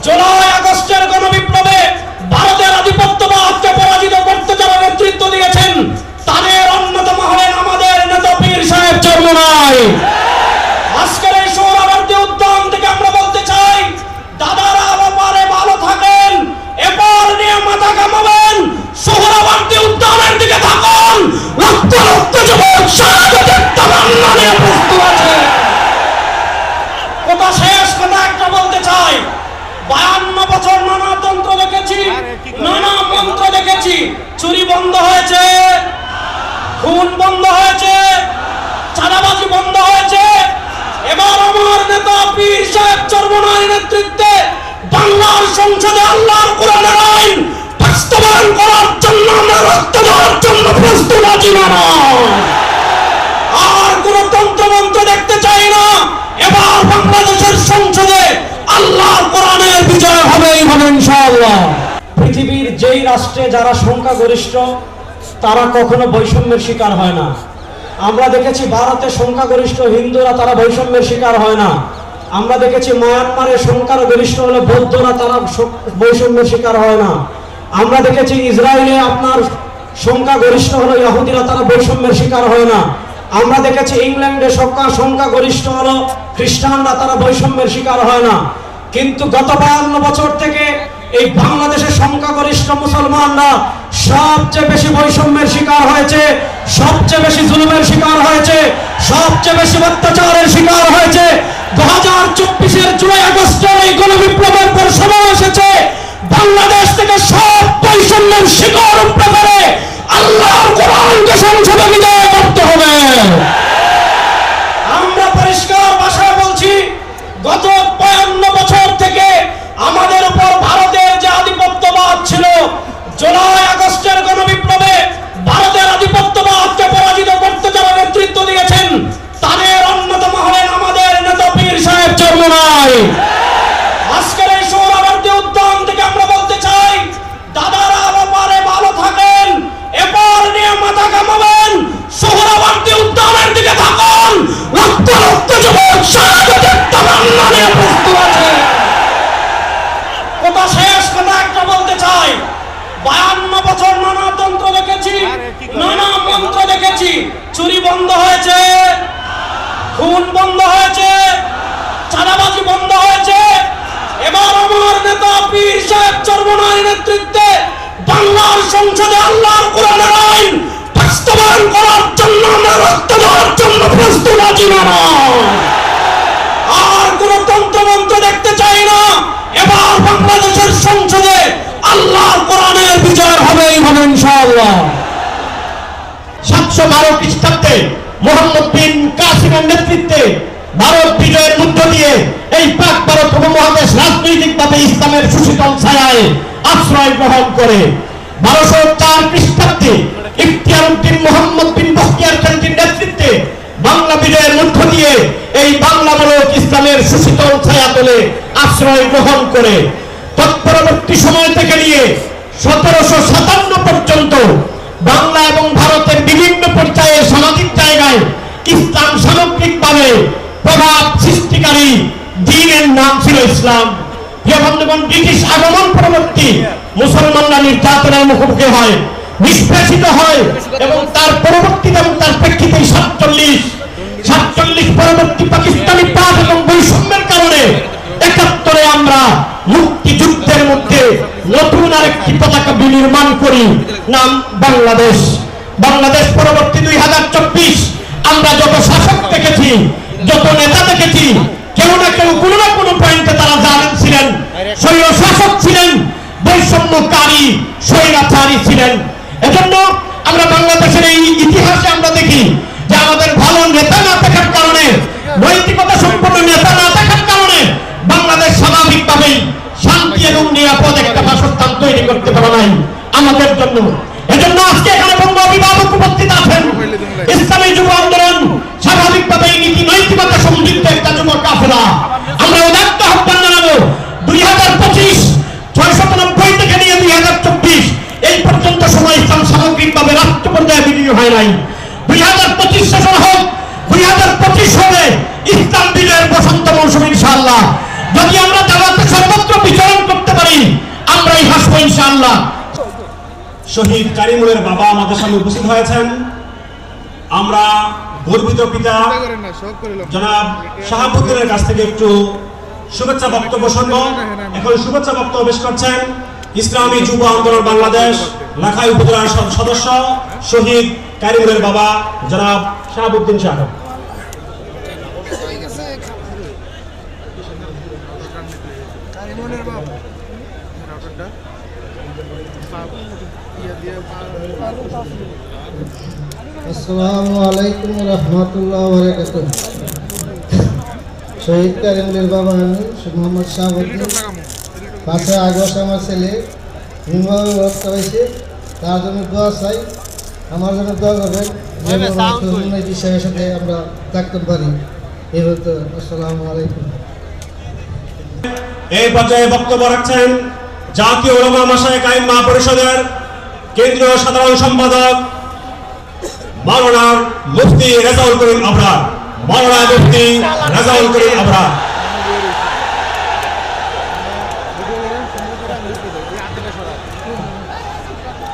জুলাই আগস্টের গণবিপ্লবে ভারতের আধিপত্যবাদকে পরাজিত করতে যারা নেতৃত্ব দিয়েছেন তাদের অন্যতম হলেন আমাদের নেতা পীর সাহেব চরমোনাই। আজকের এই সোহরাওয়ার্দী উদ্যান থেকে আমরা বলতে চাই, দাদারা ওপারে ভালো থাকেন, এপার নিয়ে মাথা কামাবেন, সোহরাওয়ার্দী উদ্যানের দিকে থাকুন। লক্ষ লক্ষ যুবক শাহাদাতের তামান্না নিয়ে প্রস্তুত আছে। কথা শেষ, কথা একটা বলতে চাই, 52 বছর নানা তন্ত্র দেখেছি, নানা মন্ত্র দেখেছি, চুরি বন্ধ হয়েছে, খুন বন্ধ হয়েছে, চাঁদাবাজি বন্ধ হয়েছে। এবার আমার নেতা পীর সাহেব চরমোনাই নেতৃত্বে বাংলার সংসদে আল্লাহর কোরআনের আইন বাস্তবায়ন করার জন্য আমরা রক্ত দেওয়ার জন্য প্রস্তুত আছি। না, আর কোন তন্ত্রমন্ত্র দেখতে চাই না। এবার বাংলাদেশের সংসদে আল্লাহর কোরআনের বিজয় হবেই হবে ইনশাআল্লাহ। পৃথিবীর যেই রাষ্ট্রে যারা সংখ্যাগরিষ্ঠ তারা কখনো বৈষম্যের শিকার হয় না। আমরা দেখেছি ভারতে সংখ্যাগরিষ্ঠ হিন্দুরা তারা বৈষম্যের শিকার হয় না। আমরা দেখেছি মায়ানমারে সংখ্যাগরিষ্ঠ হলে বৌদ্ধরা তারা বৈষম্যের শিকার হয় না। আমরা দেখেছি ইসরায়েলে আপনার সংখ্যাগরিষ্ঠ হলো ইহুদিরা তারা বৈষম্যের শিকার হয় না। আমরা দেখেছি ইংল্যান্ডে সংখ্যাগরিষ্ঠ হলো খ্রিস্টানরা তারা বৈষম্যের শিকার হয় না। কিন্তু গত 52 বছর থেকে এই বাংলাদেশের সংখ্যাগরিষ্ঠ মুসলমানরা সবচেয়ে বেশি বৈষম্যের শিকার হয়েছে, সবচেয়ে বেশি জুলুমের শিকার হয়েছে, সবচেয়ে বেশি অত্যাচারের শিকার হয়েছে। 2024-এর জুলাই আগস্টের এই গণবিপ্লবের পর সময় এসেছে বাংলাদেশ থেকে সব বৈষম্যের শিকার উপড়ে ফেলে আল্লাহর কোরআনকে সংসদে বিজয় করতে হবে। আমরা পরিষ্কার ভাষায় বলছি, গত 52 বছর থেকে আমাদের উপর ভারতের যে আধিপত্যবাদ ছিল, জুলাই আগস্টের গণবিপ্লবে ভারতের আধিপত্যবাদকে পরাজিত করতে যারা নেতৃত্ব দিয়েছেন তাদের অন্যতম হলেন আমাদের নেতা পীর সাহেব চরমোনাই। আজকের এই সোহরাওয়ার্দী উদ্যান থেকে আমরা বলতে চাই, দাদারা ওপারে ভালো থাকেন, এপার নিয়ে মাথা কামাবেন, সোহরাওয়ার্দী উদ্যানের দিকে থাকুন। লক্ষ লক্ষ যুবক শাহাদাতের তামান্না নিয়ে প্রস্তুত আছে। কথা শেষ, কথা একটা বলতে চাই, 52 বছর নানা তন্ত্র দেখেছি, নানা মন্ত্র দেখেছি, চুরি বন্ধ হয়েছে, খুন বন্ধ হয়েছে, চাঁদাবাজি বন্ধ হয়েছে। এবার আমার নেতা পীর সাহেব চরমোনাই নেতৃত্বে বাংলার সংসদে আল্লাহর কোরআনের আইন বাস্তবায়ন করার জন্য আমরা রক্ত দেওয়ার জন্য প্রস্তুত আছি। না, আর কোন তন্ত্রমন্ত্র দেখতে চাই না। এবার বাংলাদেশের সংসদে আল্লাহর কোরআনের বিজয় হবেই হবে ইনশাআল্লাহ। 712 খ্রিস্টাব্দে মোহাম্মদ বিন কাসিমের নেতৃত্বে ভারত বিজয়ের মধ্য দিয়ে এই পাক ভারত উপমহাদেশ রাজনৈতিকভাবে ইসলামের সুশীতল ছায়ায় আশ্রয় গ্রহণ করে 1204 খ্রিস্টাব্দে ইখতিয়ার উদ্দিন মোহাম্মদ বিন বখতিয়ার খলজির নেতৃত্বে বাংলা বিজয়ের মধ্য দিয়ে এই বাংলা মুলক ইসলামের সুশীতল ছায়াতলে আশ্রয় গ্রহণ করে তৎপরবর্তী সময় থেকে নিয়ে 1757 পর্যন্ত বাংলা এবং ভারতের বিভিন্ন পর্যায়ে সামাজিক জায়গায় ইসলাম সামগ্রিকভাবে প্রভাব সৃষ্টিকারী দ্বীনের নাম ছিল ইসলাম। প্রিয় বন্ধুগণ, ব্রিটিশ আগমন পরবর্তী মুসলমানরা নির্যাতনের মুখোমুখি হয়, নিষ্পেষিত হয় এবং তার পরবর্তীতে এবং তার প্রেক্ষিতে 47 পরবর্তী পাকিস্তানি পাক এবং বৈষম্যের কারণে 71-এ আমরা মুক্তিযুদ্ধের মধ্যে নতুন আরেকটি পতাকা বিনির্মাণ করি, নাম বাংলাদেশ। বাংলাদেশ পরবর্তী 2024 আমরা যত শাসক দেখেছি, যত নেতা দেখেছি, কেউ না কেউ কোনো না কোনো পয়েন্টে তারা জালেম ছিলেন, স্বৈর শাসক ছিলেন, বৈষম্যকারী স্বৈরাচারী ছিলেন। এজন্য আমরা বাংলাদেশের এই ইতিহাসে আমরা দেখি যে আমাদের ভালো নেতা না থাকার কারণে, নৈতিকতা সম্পন্ন নেতা না থাকার কারণে বাংলাদেশ স্বাভাবিকভাবেই শান্তি এবং নিরাপদ একটা বাসস্থান তৈরি করতে পারে নাই আমাদের জন্য। এজন্য আজকে এখানে বঙ্গ অভিভাবক উপস্থিত আছেন, ইসলামী যুব আন্দোলন স্বাভাবিকভাবেই নীতি নৈতিকতা সমৃদ্ধ একটা যুব কাফেলা। আমরা উদাত্ত আহ্বান জানাবো 2025 690 থেকে নিয়ে 2024 এই পর্যন্ত সময় ইসলাম সামগ্রিকভাবে রাষ্ট্র পর্যায়ে বিলীন হয় নাই। 2025 শেষর হোক, 2025 হবে ইসলাম বিজয়ের বসন্ত মৌসুম ইনশাআল্লাহ। যদি আমরা জামাতে সর্বত্র বিচরণ ইনশাআল্লাহ। শহীদ কারিমুলের বাবা আমাদের সামনে উপস্থিত হয়েছেন। আমরা গর্বিত পিতা জনাব শাহাবুদ্দিনের কাছ থেকে একটু শুভেচ্ছা বক্তব্য শুনব। এখন শুভেচ্ছা বক্তব্য পেশ করছেন ইসলামী যুব আন্দোলন বাংলাদেশ লাখাই উপজেলার সদস্য শহীদ কারিমুলের বাবা জনাব শাহাবুদ্দিন সাহেব। আসসালামু আলাইকুম রহমতুল্লাহ বারাকাতুহ। শহীদ কারিমুলের বাবা আমি মোহাম্মদ শাহাবুদ্দিন। 5 আগস্ট আমার ছেলে নির্মভাবে অবস্থা হয়েছে, তার জন্য দোয়া চাই। আমার জন্য দোয়া করবেন, বিষয়ের সাথে আমরা থাকতে পারি। এই বলতে আসসালামু আলাইকুম। এই পর্যায়ে বক্তব্য রাখছেন জাতীয় উলামা মাশায়েখ আইম্মা পরিষদের কেন্দ্রীয় সাধারণ সম্পাদক মাওলানা মুফতি রেজাউল করিম আবরার। মাওলানা মুফতি রেজাউল করিম আবরার।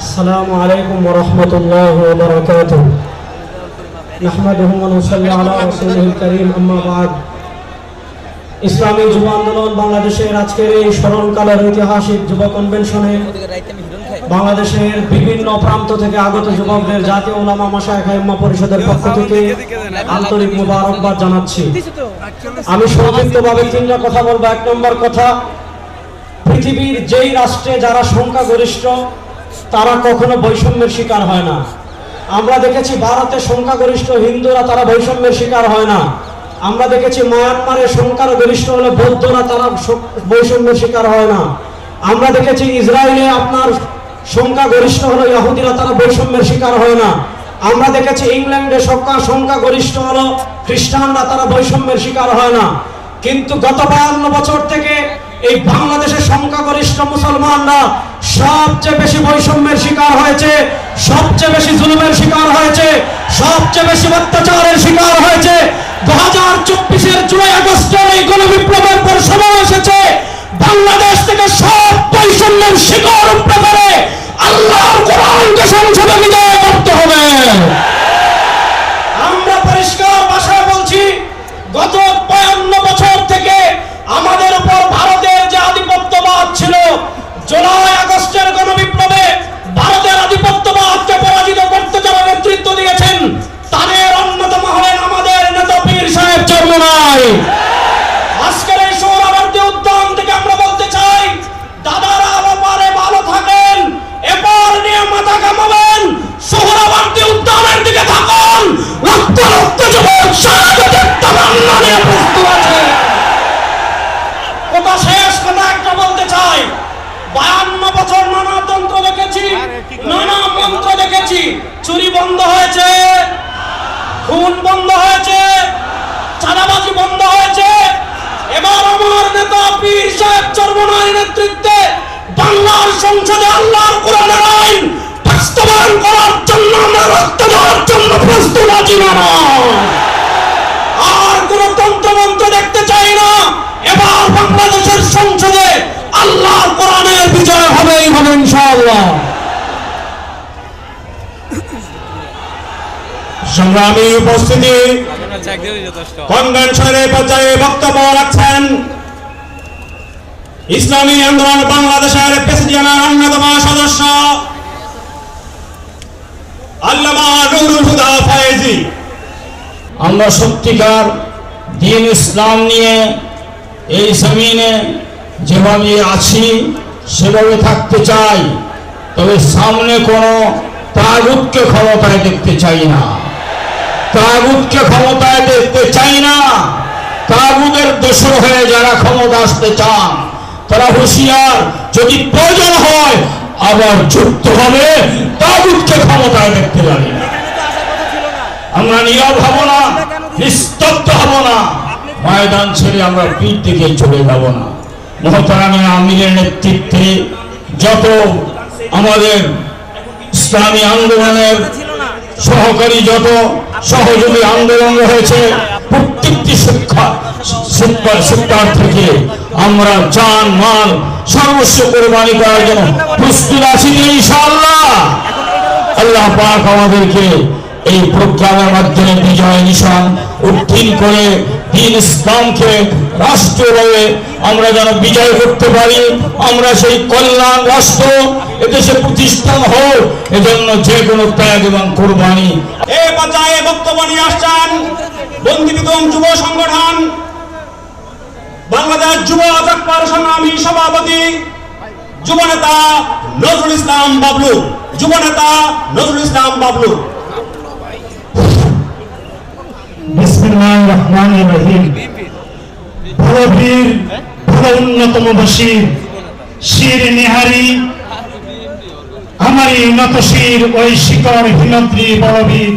আসসালামু আলাইকুম ওয়া রাহমাতুল্লাহি ওয়া বারাকাতুহু। নাহমাদুহু ওয়া নুসাল্লি আলা রাসূলিল কারীম, আম্মা বা'দ। ইসলামী যুব আন্দোলন বাংলাদেশের আজকের এই স্মরণকালের ঐতিহাসিক যুব কনভেনশনে বাংলাদেশের বিভিন্ন প্রান্ত থেকে আগত যুবকদের জাতীয় উলামা মাশায়েখ আইম্মা পরিষদের পক্ষ থেকে আন্তরিক মোবারকবাদ জানাচ্ছি। আমি সংক্ষিপ্তভাবে 3টা কথা বলবো। 1 নম্বর কথা, পৃথিবীর যেই রাষ্ট্রে যারা সংখ্যাগরিষ্ঠ তারা কখনো বৈষম্যের শিকার হয় না। আমরা দেখেছি ভারতে সংখ্যাগরিষ্ঠ হিন্দুরা, তারা বৈষম্যের শিকার হয় না। আমরা দেখেছি মায়ানমারে সংখ্যাগরিষ্ঠ হলে বৌদ্ধরা, তারা বৈষম্যের শিকার হয় না। আমরা দেখেছি ইসরায়েলে আপনার সংখ্যাগরিষ্ঠ হলো ইহুদিরা, তারা বৈষম্যের শিকার হয় না। আমরা দেখেছি ইংল্যান্ডে সংখ্যাগরিষ্ঠ হলো খ্রিস্টানরা, তারা বৈষম্যের শিকার হয় না। কিন্তু গত 52 বছর থেকে এই বাংলাদেশের সংখ্যাগরিষ্ঠ মুসলমানরা সবচেয়ে বেশি বৈষম্যের শিকার হয়েছে, সবচেয়ে বেশি জুলুমের শিকার হয়েছে, সবচেয়ে বেশি অত্যাচারের শিকার হয়েছে। 2024-এর জুলাই আগস্টের এই গণবিপ্লবের পর সময় এসেছে বাংলাদেশ থেকে সব বৈষম্যের শিকার উপড়ে ফেলে আল্লাহর কোরআনকে সংসদে বিজয় করতে হবে। আমরা পরিষ্কার ভাষায় বলছি, গত 52 বছর থেকে আমাদের উপর ভারতের যে আধিপত্যবাদ ছিল, জুলাই আগস্টের গণবিপ্লবে ভারতের আধিপত্যবাদকে পরাজিত করতে যারা নেতৃত্ব দিয়েছেন তাদের অন্যতম হলেন আমাদের নেতা পীর সাহেব চরমনাই। আজকের এই সোহরাওয়ার্দী উদ্যান থেকে আমরা বলতে চাই, দাদারা ব্যাপারে ভালো থাকেন, এবার নিয়ে মাথা কামাবেন, সোহরাওয়ার্দী উদ্যানের দিকে থাকুন। রক্ত রক্ত যুবক শাহাদাতের তামান্না নিয়ে প্রস্তুত আছে। কথা শেষ, কথা একটা বলতে চাই, 52 বছর নানা তন্ত্র দেখেছি, নানা মন্ত্র দেখেছি। চুরি বন্ধ হয়েছে, খুন বন্ধ হয়েছে, চাঁদাবাজি বন্ধ হয়েছে। এবার আমার নেতা পীর সাহেব চরমনাইয়ের নেতৃত্বে বাংলার সংসদে আল্লাহর কোরআনের আইন বাস্তবায়ন করার জন্য আমরা রক্ত দেওয়ার জন্য প্রস্তুত আছি। আর কোন তন্ত্রমন্ত্র দেখতে চাই না। এবার বাংলাদেশের সংসদে আল্লাহর কোরআনের বিজয় হবেই হবে ইনশাআল্লাহ। সংগ্রামী উপস্থিতি, কনভেনশনের পর্যায়ে বক্তব্য রাখছেন ইসলামী আন্দোলন বাংলাদেশের প্রেসিডিয়ামের অন্যতম সদস্য আল্লামা নুরুল হুদা ফয়েজী। আমরা সত্যিকার দ্বীন ইসলাম নিয়ে এই জমিনে যেভাবে আছি সেভাবে থাকতে চাই, তবে সামনে কোনো তাগুতকে ক্ষমতায় দেখতে চাই না। তাগুতকে ক্ষমতায় দেখতে চাই না। তাগুতের দোষর হয়ে যারা ক্ষমতা আসতে চান তারা হুঁশিয়ার, যদি প্রয়োজন হয় আবার যুক্ত হবে। তাগুতকে ক্ষমতায় দেখতে জানি না। আমরা নীরব হব না, নিস্তব্ধ হব না, ময়দান ছেড়ে আমরা পিঠ দিকে চলে যাব না। মহতারামে আমিরের নেতৃত্বে যত আমাদের ইসলামী আন্দোলনের সহকারী যত সহযোগী আন্দোলন রয়েছে, প্রত্যেকটি সেক্টর থেকে আমরা জান মাল সর্বস্ব কোরবানি করার জন্য প্রস্তুত আছি ইনশাআল্লাহ। আল্লাহ পাক আমাদেরকে এই প্রোগ্রামের মাধ্যমে বিজয় নিশান উত্তীর্ণ করে দিন ইসলামকে রাষ্ট্রভাবে আমরা যেন বিজয় করতে পারি, আমরা সেই কল্যাণ রাষ্ট্র এদেশে প্রতিষ্ঠান হোক, এজন্য যে কোনো ত্যাগ এবং কোরবানি। এ পর্যায়ে বক্তব্য নিয়ে আসছেন বন্দিবিদং যুব সংগঠন বাংলাদেশ যুব জাগবার সংগ্রামী সভাপতি যুবনেতা নজরুল ইসলাম বাবলু। যুবনেতা নজরুল ইসলাম বাবলু। বিসমিল্লাহির রহমানির রহিম। ভালো বীর, ভালো উন্নতম বশীর, শির নিহারি আমারই নত শির ওই শিকড় হিমদ্রি বড়বীর